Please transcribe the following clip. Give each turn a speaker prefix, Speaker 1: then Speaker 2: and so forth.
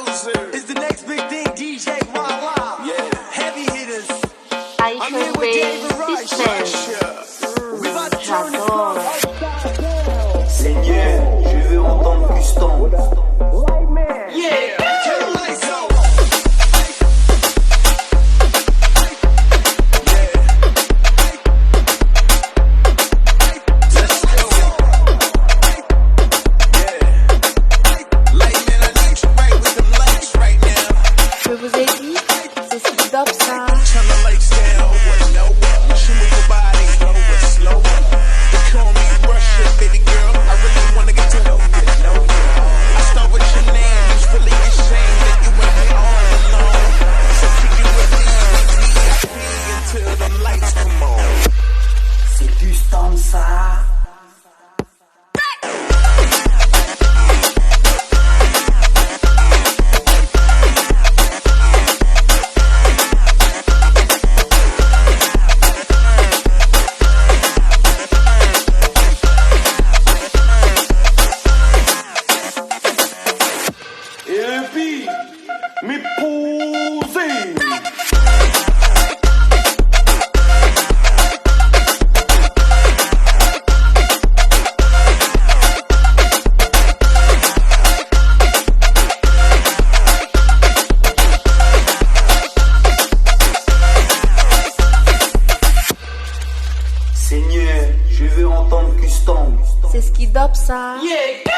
Speaker 1: It's the next big thing, DJ Wawa. Yeah. Heavy hitters. I'm here with David Rush. We about to turn this club upside down.
Speaker 2: Seigneur, je veux entendre Custom.
Speaker 1: White man. Yeah. Turn the lights on.
Speaker 3: Je vous ai dit, c'est Skip ça.
Speaker 2: C'est Custom ça.
Speaker 4: Et puis, m'épouser.
Speaker 2: Seigneur, je veux entendre Custom.
Speaker 3: C'est Skip ça.
Speaker 1: Yeah.